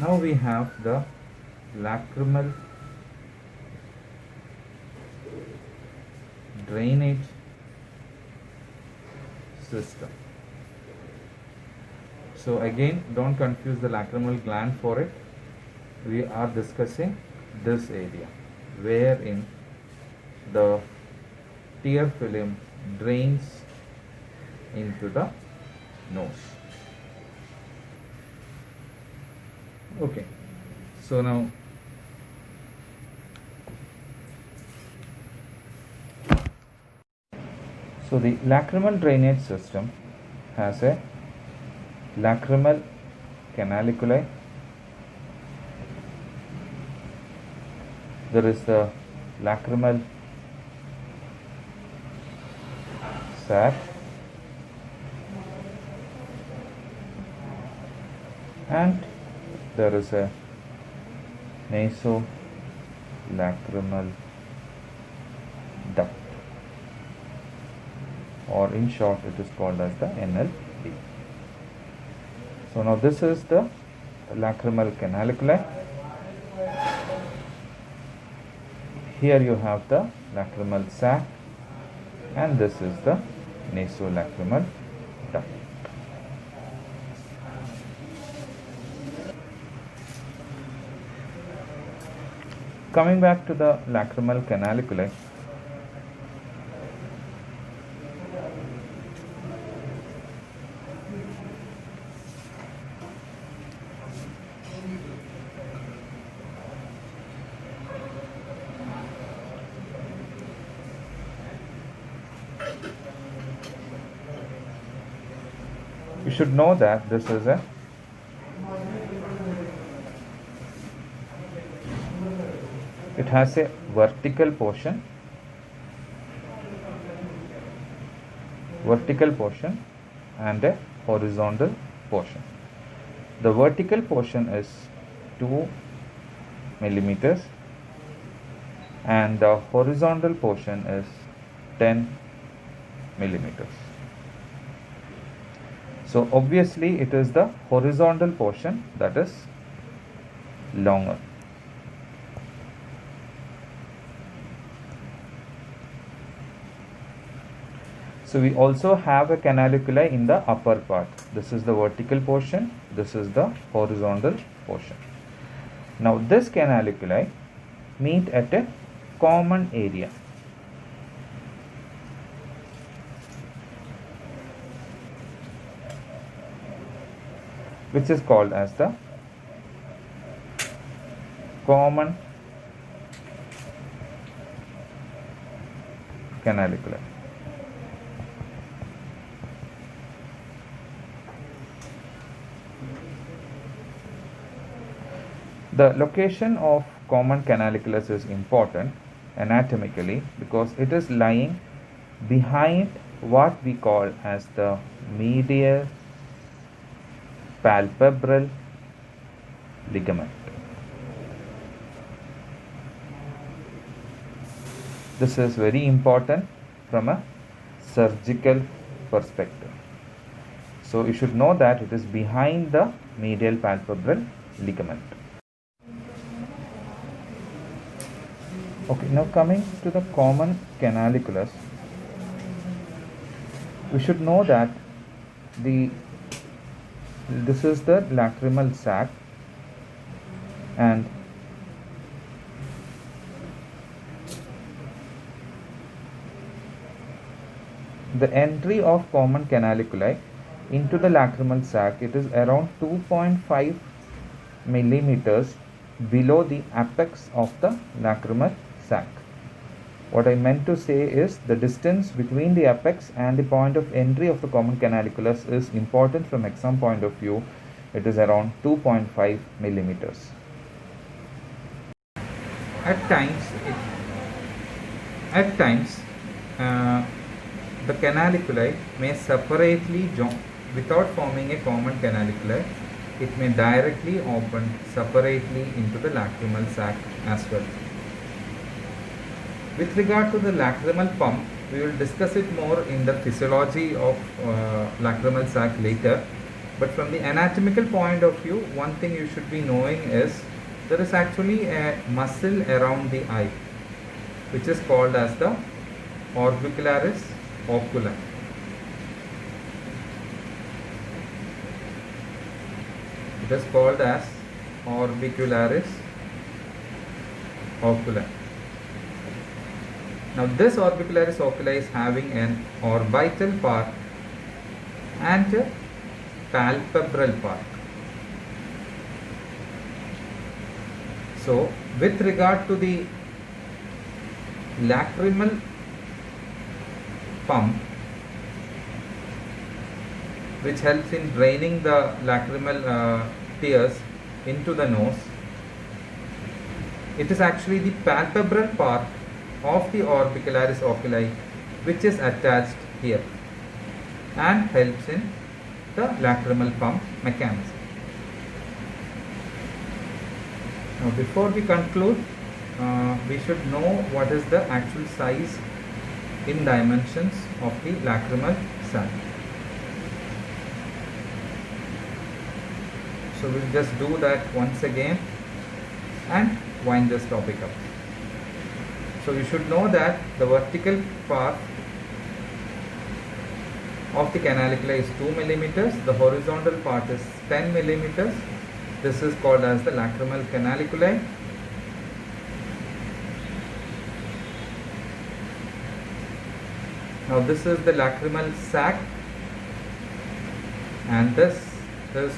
Now we have the lacrimal drainage system. So again, don't confuse the lacrimal gland for it. We are discussing this area wherein the tear film drains into the nose. Okay, so now the lacrimal drainage system has a lacrimal canaliculi. There is the lacrimal sac and there is a nasolacrimal duct, or in short it is called as the NLD. So now this is the lacrimal canaliculi. Here you have the lacrimal sac and this is the nasolacrimal duct. Coming back to the lacrimal canaliculi, you should know that this is a it has a vertical portion and a horizontal portion. The vertical portion is 2 millimeters and the horizontal portion is 10 millimeters. So obviously it is the horizontal portion that is longer. So we also have a canaliculi in the upper part. This is the vertical portion, this is the horizontal portion. Now this canaliculi meet at a common area. Which is called as the common canaliculi. The location of common canaliculus is important anatomically because it is lying behind what we call as the medial palpebral ligament. This is very important from a surgical perspective. So you should know that it is behind the medial palpebral ligament. Okay, now coming to the common canaliculus, we should know that this is the lacrimal sac and the entry of common canaliculi into the lacrimal sac, it is around 2.5 millimeters below the apex of the lacrimal sac. What I meant to say is the distance between the apex and the point of entry of the common canaliculus is important from exam point of view. It is around 2.5 millimeters. At times, the canaliculi may separately join without forming a common canaliculi. It may directly open separately into the lacrimal sac as well. With regard to the lacrimal pump, we will discuss it more in the physiology of lacrimal sac later. But from the anatomical point of view, one thing you should be knowing is there is actually a muscle around the eye which is called as the orbicularis oculi. It is called as orbicularis oculi. Now this orbicularis oculi is having an orbital part and a palpebral part. So with regard to the lacrimal pump, which helps in draining the lacrimal tears into the nose, it is actually the palpebral part of the orbicularis oculi which is attached here and helps in the lacrimal pump mechanism. Now before we conclude, we should know what is the actual size in dimensions of the lacrimal sac. So we'll just do that once again and wind this topic up. So you should know that the vertical part of the canaliculi is 2 millimeters, the horizontal part is 10 millimeters. This is called as the lacrimal canaliculi. Now this is the lacrimal sac, and this is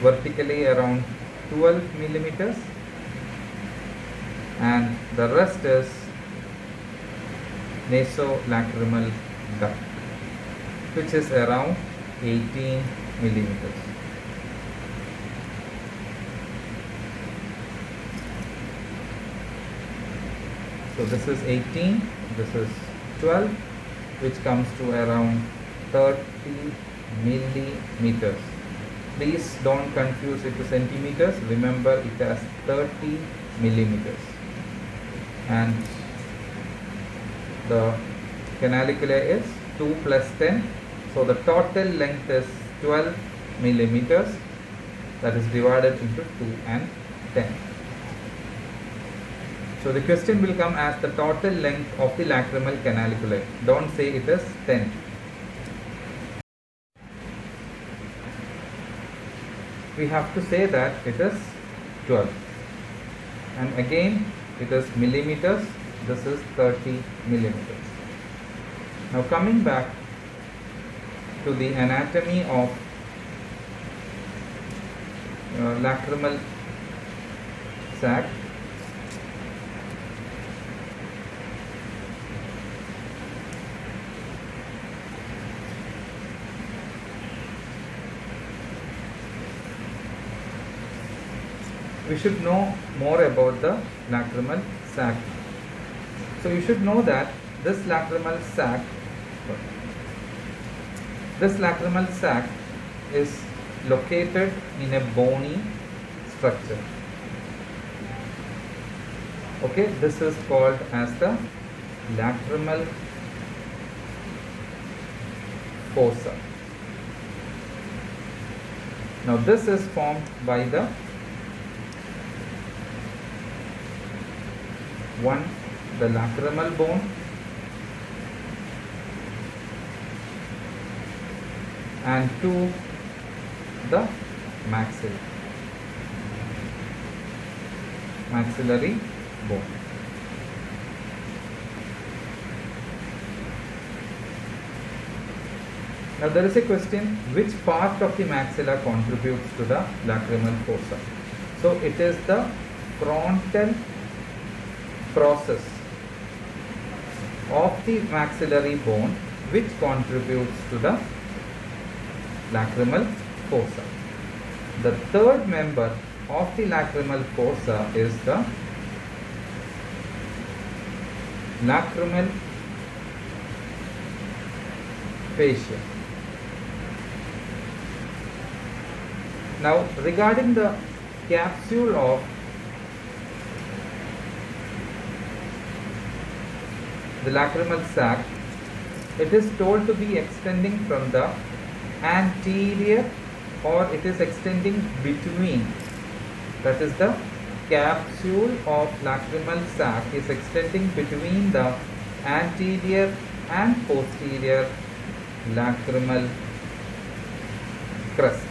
vertically around 12 millimeters, and the rest is nasolacrimal duct, which is around 18 millimeters. So this is 18, this is 12, which comes to around 30 millimeters. Please don't confuse it to centimeters. Remember, it has 30 millimeters. And the canaliculi is 2 plus 10. So the total length is 12 millimeters. That is divided into 2 and 10. So the question will come as the total length of the lacrimal canaliculi. Don't say it is 10. We have to say that it is 12. And again, it is millimeters. This is 30 millimeters. Now coming back to the anatomy of lacrimal sac. We should know more about the lacrimal sac. So you should know that this lacrimal sac is located in a bony structure. Okay, this is called as the lacrimal fossa. Now this is formed by the the lacrimal bone, and 2, the maxillary bone. Now there is a question, which part of the maxilla contributes to the lacrimal fossa? So it is the frontal process of the maxillary bone which contributes to the lacrimal fossa. The third member of the lacrimal fossa is the lacrimal fascia. Now regarding the capsule of the lacrimal sac, it is told to be extending from the anterior, or it is extending between, that is the capsule of lacrimal sac is extending between the anterior and posterior lacrimal crest.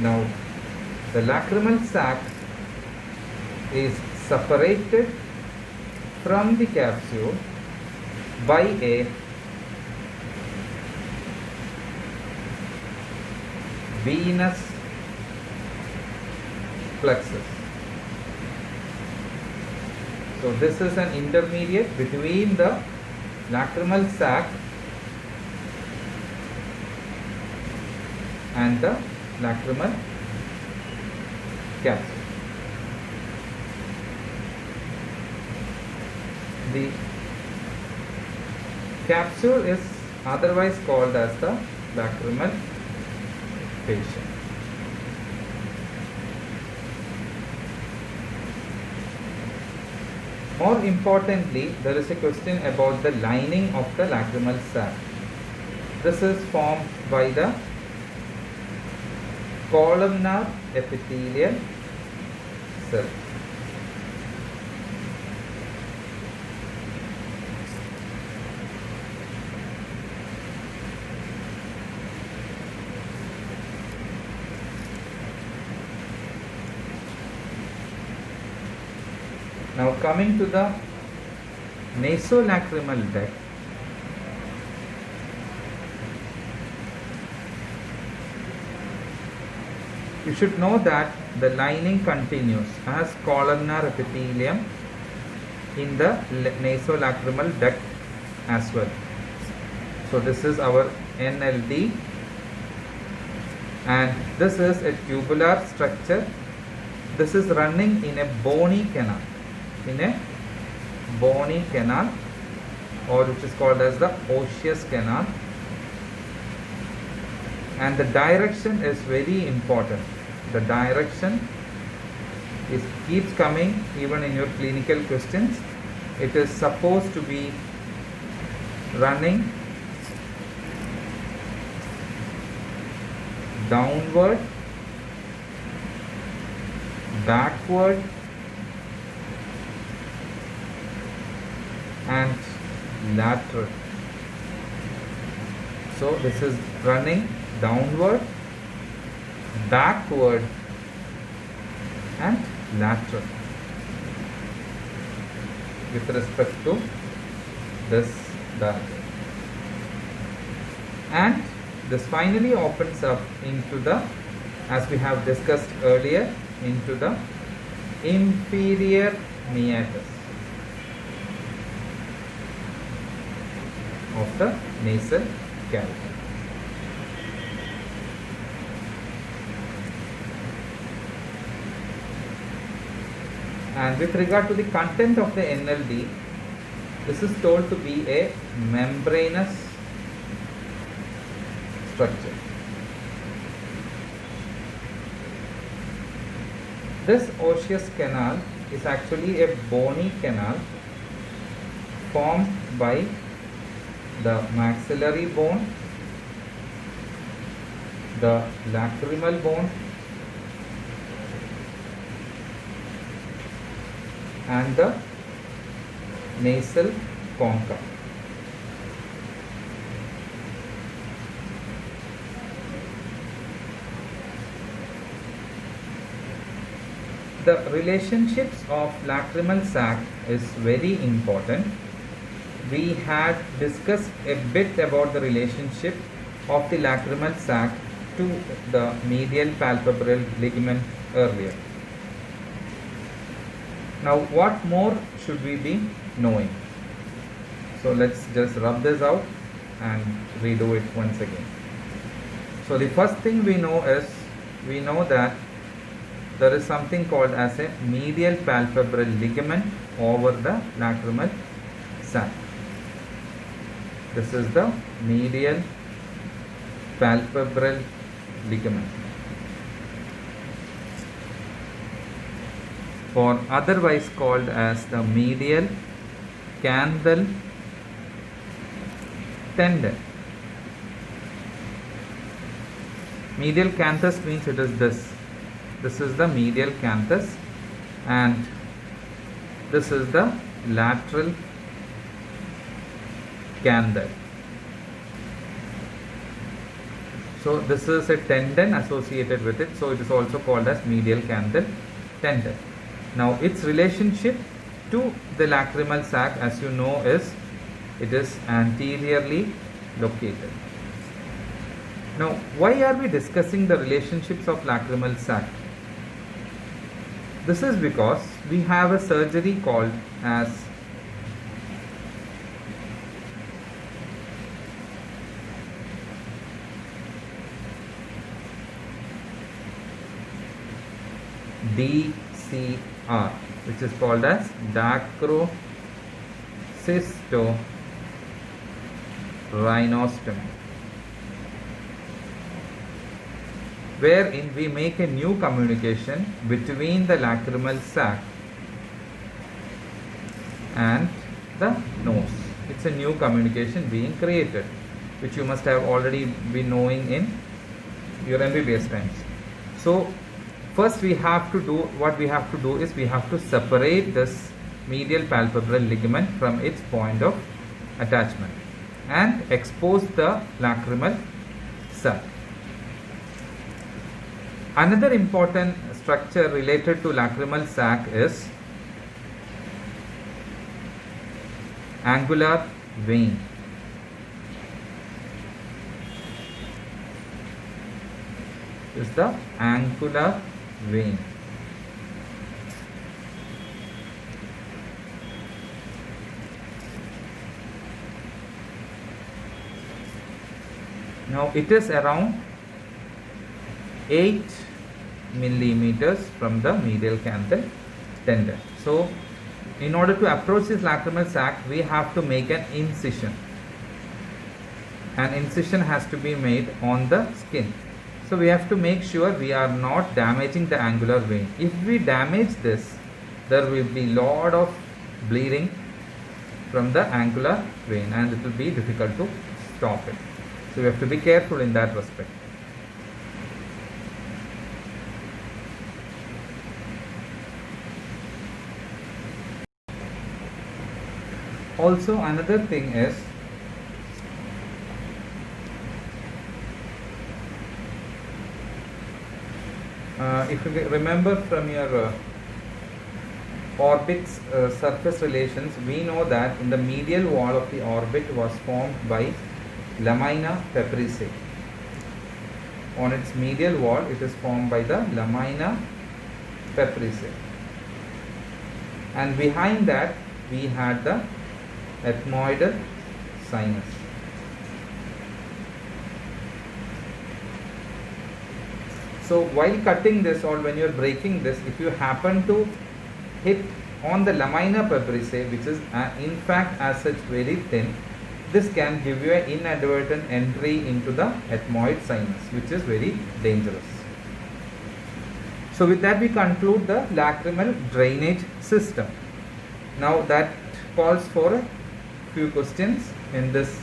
Now the lacrimal sac is separated from the capsule by a venous plexus. So this is an intermediate between the lacrimal sac and the lacrimal capsule. The capsule is otherwise called as the lacrimal fascia. More importantly, there is a question about the lining of the lacrimal sac. This is formed by the columnar epithelial cell. Now coming to the nasolacrimal duct, you should know that the lining continues as columnar epithelium in the nasolacrimal duct as well. So this is our NLD, and this is a tubular structure. This is running in a bony canal, or which is called as the osseous canal, and the direction is very important. The direction keeps coming even in your clinical questions. It is supposed to be running downward, backward, and lateral. So this is running downward, backward, and lateral with respect to this direction. And this finally opens up into the, as we have discussed earlier, into the inferior meatus of the nasal cavity. And with regard to the content of the NLD, this is told to be a membranous structure. This osseous canal is actually a bony canal formed by the maxillary bone, the lacrimal bone, and the nasal concha. The relationships of lacrimal sac is very important. We had discussed a bit about the relationship of the lacrimal sac to the medial palpebral ligament earlier. Now what more should we be knowing? So let's just rub this out and redo it once again. So the first thing we know is, we know that there is something called as a medial palpebral ligament over the lacrimal sac. This is the medial palpebral ligament, or otherwise called as the medial canthal tendon. Medial canthus means it is this. This is the medial canthus, and this is the lateral canthus. So this is a tendon associated with it, so it is also called as medial canthal tendon. Now its relationship to the lacrimal sac, as you know, is it is anteriorly located. Now why are we discussing the relationships of lacrimal sac? This is because we have a surgery called as DCR, which is called as dacrocystorhinostomy, wherein we make a new communication between the lacrimal sac and the nose. It's a new communication being created, which you must have already been knowing in your MBBS times. So first we have to do is we have to separate this medial palpebral ligament from its point of attachment and expose the lacrimal sac. Another important structure related to lacrimal sac is angular vein. Is the angular vein. Now it is around 8 millimeters from the medial canthal tendon. So in order to approach this lacrimal sac, we have to make an incision. An incision has to be made on the skin. So we have to make sure we are not damaging the angular vein. If we damage this, there will be lot of bleeding from the angular vein and it will be difficult to stop it. So we have to be careful in that respect. Also another thing is if you remember from your orbit's surface relations, we know that in the medial wall of the orbit was formed by lamina pepricae. On its medial wall, it is formed by the lamina pepricae, and behind that we had the ethmoidal sinus. So while cutting this or when you are breaking this, if you happen to hit on the lamina pepricae, which is in fact as such very thin, this can give you an inadvertent entry into the ethmoid sinus, which is very dangerous. So with that we conclude the lacrimal drainage system. Now that calls for a few questions in this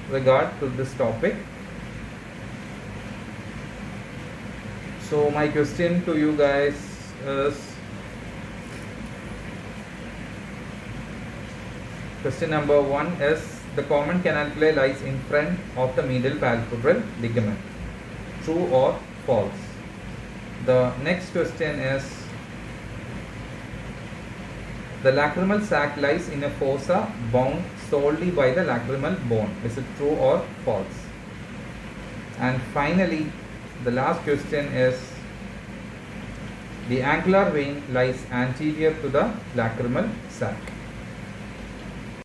regard to this topic. So my question to you guys is, question number 1 is, the common canaliculi lies in front of the medial palpebral ligament. True or false? The next question is, the lacrimal sac lies in a fossa bound solely by the lacrimal bone. Is it true or false? And finally, the last question is, the angular vein lies anterior to the lacrimal sac.